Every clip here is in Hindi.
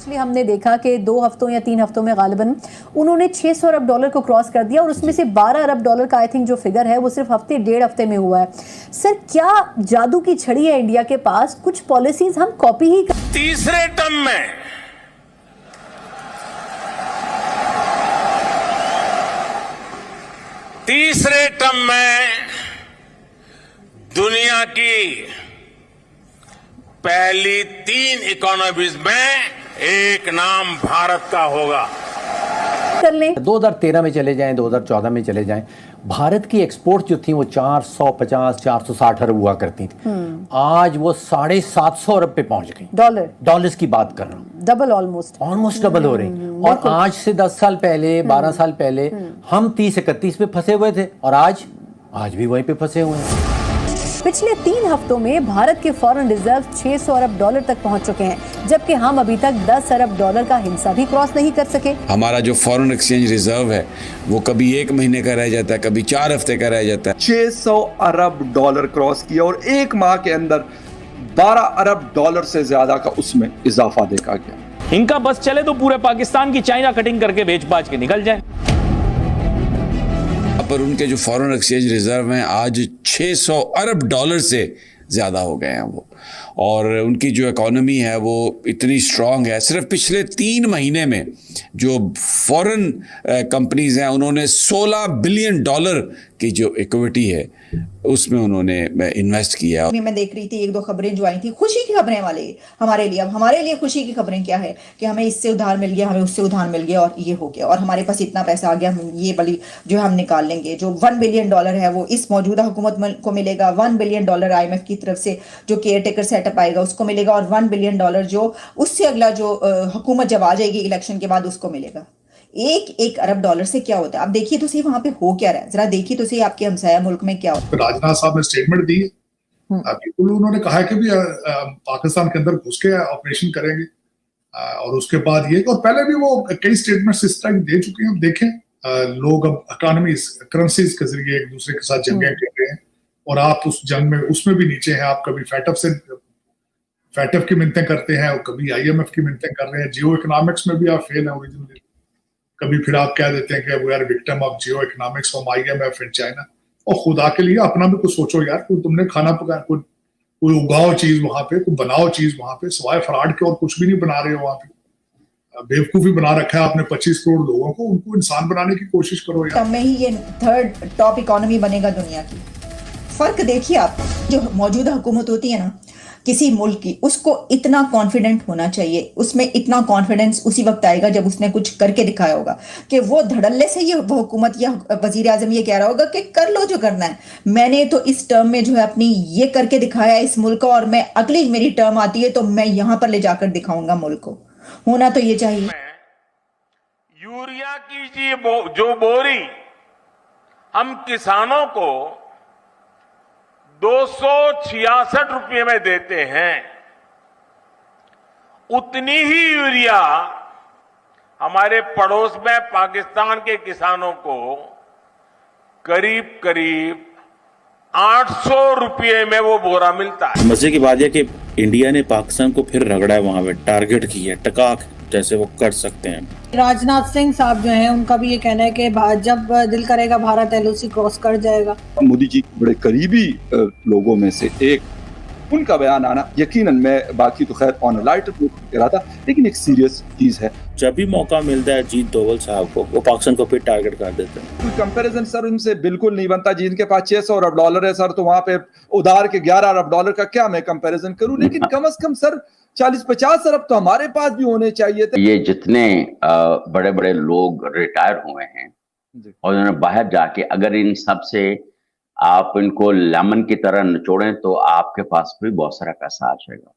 पिछले हमने देखा कि 2 हफ्तों या 3 हफ्तों में गालिबन उन्होंने 600 अरब डॉलर को क्रॉस कर दिया और उसमें से 12 अरब डॉलर का आई थिंक जो फिगर है वो सिर्फ हफ्ते 1.5 हफ्ते में हुआ है। सर क्या जादू की छड़ी है इंडिया के पास, कुछ पॉलिसीज हम कॉपी ही तीसरे टर्म में दुनिया की पहली 3 इकोनॉमीज में एक नाम भारत का होगा। कर लें। 2013 में चले जाएं, 2014 में चले जाएं, भारत की एक्सपोर्ट जो थी वो 450-460 अरब हुआ करती थी। आज वो 750 अरब पे पहुंच गई। डॉलर्स की बात कर रहा हूँ, डबल ऑलमोस्ट डबल हो रही। और आज से 10 साल पहले 12 साल पहले हम 30-31 पे फंसे हुए थे और आज भी वहीं पे फंसे हुए हैं। पिछले 3 हफ्तों में भारत के फॉरेन रिजर्व 600 अरब डॉलर तक पहुंच चुके हैं, जबकि हम अभी तक 10 अरब डॉलर का हिस्सा भी क्रॉस नहीं कर सके। हमारा जो फॉरेन एक्सचेंज रिजर्व है वो कभी 1 महीने का रह जाता है, कभी 4 हफ्ते का रह जाता है। 600 अरब डॉलर क्रॉस किया और 1 माह के अंदर 12 अरब डॉलर से ज्यादा का उसमें इजाफा देखा गया। इनका बस चले तो पूरे पाकिस्तान की चाइना कटिंग करके बेच बाच के निकल जाए। पर उनके जो फॉरेन एक्सचेंज रिजर्व हैं आज 600 अरब डॉलर से ज़्यादा हो गए हैं वो, और उनकी जो इकोनॉमी है वो इतनी स्ट्रांग है। सिर्फ पिछले 3 महीने में जो फॉरेन कंपनीज हैं उन्होंने 16 बिलियन डॉलर की जो इक्विटी है उसमें उन्होंने इन्वेस्ट किया। मैं देख रही थी 1-2 खबरें जो आई थी, खुशी की खबरें वाले हमारे लिए। अब हमारे लिए खुशी की खबरें क्या है कि हमें इससे उधार मिल गया, हमें उससे उधार मिल गया और ये हो गया, और हमारे पास इतना पैसा आ गया, हम ये वाली जो हम निकाल लेंगे। जो 1 बिलियन डॉलर है वो इस मौजूदा हुकूमत को मिलेगा, 1 बिलियन डॉलर IMF की तरफ से जो केयर टेकर सेटअप आएगा उसको मिलेगा, और 1 बिलियन डॉलर जो उससे अगला जो हुकूमत जब आ जाएगी इलेक्शन के बाद उसको मिलेगा। 1 अरब डॉलर से क्या होता है? आप देखिए तो सही वहां पे हो क्या रहा है, जरा देखिए तो सही आपके हमसाया मुल्क में क्या होता है। राजनाथ साहब ने स्टेटमेंट दी, बिल्कुल उन्होंने कहा कि भी पाकिस्तान के अंदर घुस के ऑपरेशन करेंगे, और उसके बाद ये, और पहले भी वो कई स्टेटमेंट्स इस टाइम दे चुके हैं। देखें लोग अब इकोनॉमीज करेंसीज के जरिए एक दूसरे के साथ जंगें कर रहे हैं, और आप उस जंग में उसमें भी नीचे हैं। आप कभी फैटफ की मिन्नतें करते हैं और कभी IMF की मिन्नतें कर रहे हैं। जियो इकोनॉमिक्स में भी आप फेल हैं ओरिजिनली। कभी फिर आप कह देते हैं कि we are victim of geo economics from IMF and China. और खुदा के लिए अपना भी कुछ सोचो यार, कोई तुमने खाना पकाया, कोई उगाओ चीज वहां पे, कोई बनाओ चीज वहां पे, सिवाय फ्रॉड के और कुछ भी नहीं बना रहे हो वहां पे। बेवकूफी बना रखा है आपने 25 करोड़ लोगों को, उनको इंसान बनाने की कोशिश करो यार। में ही ये 3rd टॉप इकोनॉमी बनेगा दुनिया की। फर्क देखिए आप, जो मौजूदा हुकूमत होती है ना किसी मुल्क की, उसको इतना कॉन्फिडेंट होना चाहिए, उसमें इतना कॉन्फिडेंस उसी वक्त आएगा जब उसने कुछ करके दिखाया होगा, कि वो धड़ल्ले से ये वो हुकूमत या वजीर आजम ये कह रहा होगा कि कर लो जो करना है, मैंने तो इस टर्म में जो है अपनी ये करके दिखाया इस मुल्क को, और मैं अगली मेरी टर्म आती है तो मैं यहां पर ले जाकर दिखाऊंगा मुल्क को। होना तो ये चाहिए। यूरिया की जो बोरी हम किसानों को 266 रुपये में देते हैं, उतनी ही यूरिया हमारे पड़ोस में पाकिस्तान के किसानों को करीब करीब 800 रुपये में वो बोरा मिलता है। मजे की बात यह कि इंडिया ने पाकिस्तान को फिर रगड़ा है, वहां पे टारगेट की है, टकाक जैसे वो कर सकते हैं। राजनाथ सिंह साहब जो हैं उनका भी ये कहना है कि जब दिल करेगा भारत LOC क्रॉस कर जाएगा। मोदी जी बड़े करीबी लोगों में से एक, उनका बयान आना यकीनन, मैं बाकी तो खैर ऑन लाइट कह रहा था, लेकिन एक सीरियस चीज है। जब भी मौका मिलता है जीत डोवल साहब को, वो पाकिस्तान को फिर टारगेट कर देते हैं। कोई कंपैरिजन सर उनसे बिल्कुल नहीं बनता। जिनके पास 600 अरब डॉलर है सर, तो वहां पे उधार के 11 अरब डॉलर का क्या मैं कंपैरिजन करूं, लेकिन कम से कम सर 40-50 अरब तो हमारे पास भी होने चाहिए थे। ये जितने बड़े बड़े लोग रिटायर हुए हैं और उन्होंने बाहर जाके, अगर इन सब से आप इनको लेमन की तरह निचोड़ें तो आपके पास भी बहुत सारा पैसा आ जाएगा।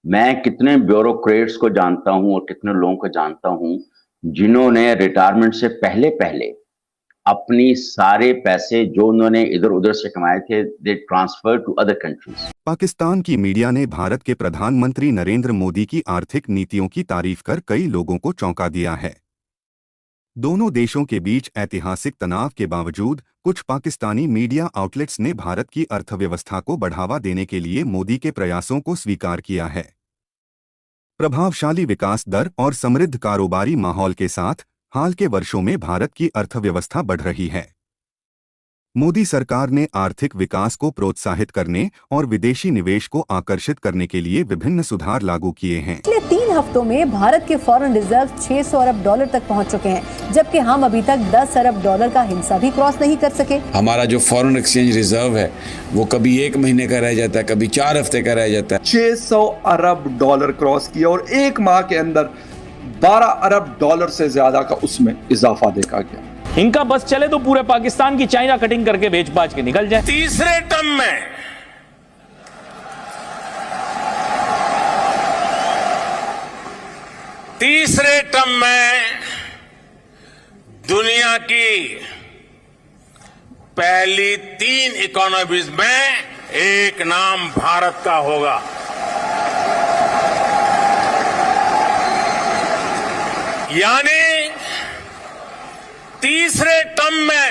मैं कितने ब्यूरोक्रेट्स को जानता हूं और कितने लोगों को जानता हूं जिन्होंने रिटायरमेंट से पहले पहले अपनी सारे पैसे जो उन्होंने इधर उधर से कमाए थे, they transfer to other countries. Pakistan की मीडिया ने भारत के प्रधानमंत्री नरेंद्र मोदी की आर्थिक नीतियों की तारीफ कर कई लोगों को चौंका दिया है। दोनों देशों के बीच ऐतिहासिक तनाव के बावजूद कुछ पाकिस्तानी मीडिया आउटलेट्स ने भारत की अर्थव्यवस्था को बढ़ावा देने के लिए मोदी के प्रयासों को स्वीकार किया है। प्रभावशाली विकास दर और समृद्ध कारोबारी माहौल के साथ हाल के वर्षों में भारत की अर्थव्यवस्था बढ़ रही है। मोदी सरकार ने आर्थिक विकास को प्रोत्साहित करने और विदेशी निवेश को आकर्षित करने के लिए विभिन्न सुधार लागू किए हैं। पिछले 3 हफ्तों में भारत के फॉरेन रिजर्व 600 अरब डॉलर तक पहुंच चुके हैं, जबकि हम अभी तक 10 अरब डॉलर का हिस्सा भी क्रॉस नहीं कर सके। हमारा जो फॉरेन एक्सचेंज रिजर्व है वो कभी 1 महीने का रह जाता है, कभी 4 हफ्ते का रह जाता है। 600 अरब डॉलर क्रॉस किया और 1 माह के अंदर 12 अरब डॉलर से ज्यादा का उसमें इजाफा देखा गया। इनका बस चले तो पूरे पाकिस्तान की चाइना कटिंग करके बेच बाच के निकल जाए। तीसरे टर्म में दुनिया की पहली 3 इकोनॉमीज में एक नाम भारत का होगा। यानी तीसरे टर्म में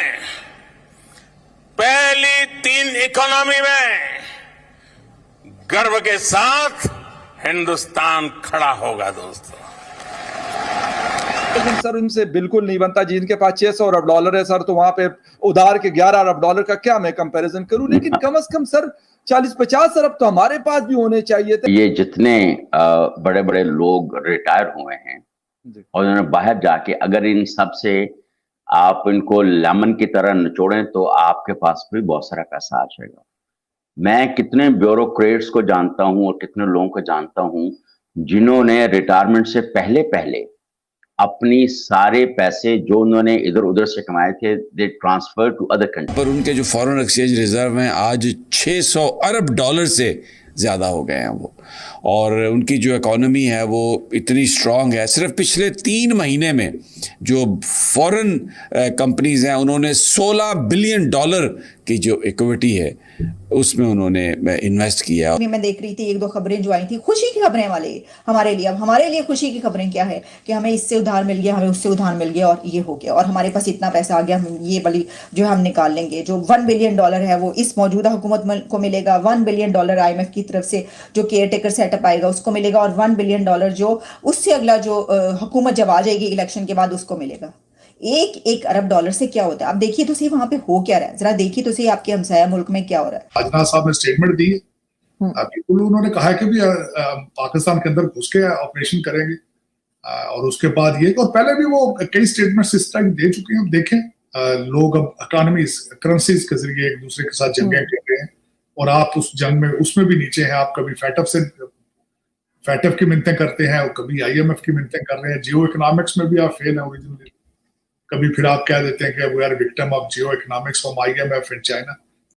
पहली 3 इकोनॉमी में गर्व के साथ हिंदुस्तान खड़ा होगा दोस्तों। लेकिन सर इनसे बिल्कुल नहीं बनता, जिनके पास 600 अरब डॉलर है सर, तो वहां पे उधार के 11 अरब डॉलर का क्या मैं कंपैरिजन करूं। लेकिन कम से कम सर 40-50 अरब तो हमारे पास भी होने चाहिए थे। ये जितने बड़े बड़े लोग रिटायर हुए हैं और उन्होंने बाहर जाके अगर इन सब से आप इनको लेमन की तरह निचोड़ें तो आपके पास भी बहुत सारा पैसा आ जाएगा। मैं कितने ब्यूरोक्रेट्स को जानता हूं और कितने लोगों को जानता हूं जिन्होंने रिटायरमेंट से पहले पहले अपनी सारे पैसे जो उन्होंने इधर उधर से कमाए थे they transfer to other country. पर उनके जो फॉरेन एक्सचेंज रिजर्व हैं आज 600 अरब डॉलर से ज़्यादा हो गए हैं वो, और उनकी जो इकोनॉमी है वो इतनी स्ट्रांग है। सिर्फ पिछले 3 महीने में जो फॉरेन कंपनीज हैं उन्होंने $16 बिलियन की जो इक्विटी है उसमें उन्होंने इन्वेस्ट किया। मैं देख रही थी 1-2 खबरें जो आई थी, खुशी की खबरें वाले हमारे लिए। अब हमारे लिए खुशी की खबरें क्या है कि हमें इससे उधार मिल गया, हमें उससे उधार मिल गया और ये हो गया, और हमारे पास इतना पैसा आ गया, हम ये वाली जो हम निकाल लेंगे। जो $1 बिलियन है वो इस मौजूदा हुकूमत को मिलेगा, $1 बिलियन IMF की तरफ से जो केयर टेकर सेटअप आएगा उसको मिलेगा, और $1 बिलियन जो उससे अगला जो हुकूमत जब आ जाएगी इलेक्शन के बाद उसको मिलेगा। 1 अरब डॉलर से क्या होता है? आप देखिए तो सही वहां पे हो क्या रहा है, जरा देखिए तो सही आपके हमसाया मुल्क में क्या हो रहा है। राजनाथ साहब ने स्टेटमेंट दी, बिल्कुल उन्होंने कहा है कि भी पाकिस्तान के अंदर घुस के ऑपरेशन करेंगे, और उसके बाद ये, और पहले भी वो कई स्टेटमेंट्स इस टाइम दे चुके हैं। अब देखें लोग अब इकोनॉमीज करेंसीज के जरिए एक दूसरे के साथ जंगें कर रहे हैं, और आप उस जंग में उसमें भी नीचे हैं। आप कभी फैटफ की मिन्नतें करते हैं और कभी IMF की मिन्नतें कर रहे हैं। जियो इकोनॉमिक्स में भी आप फेल हैं ओरिजिनली, कभी फिर आप कह देते हैं कि we are victim of geo economics from IMF and China.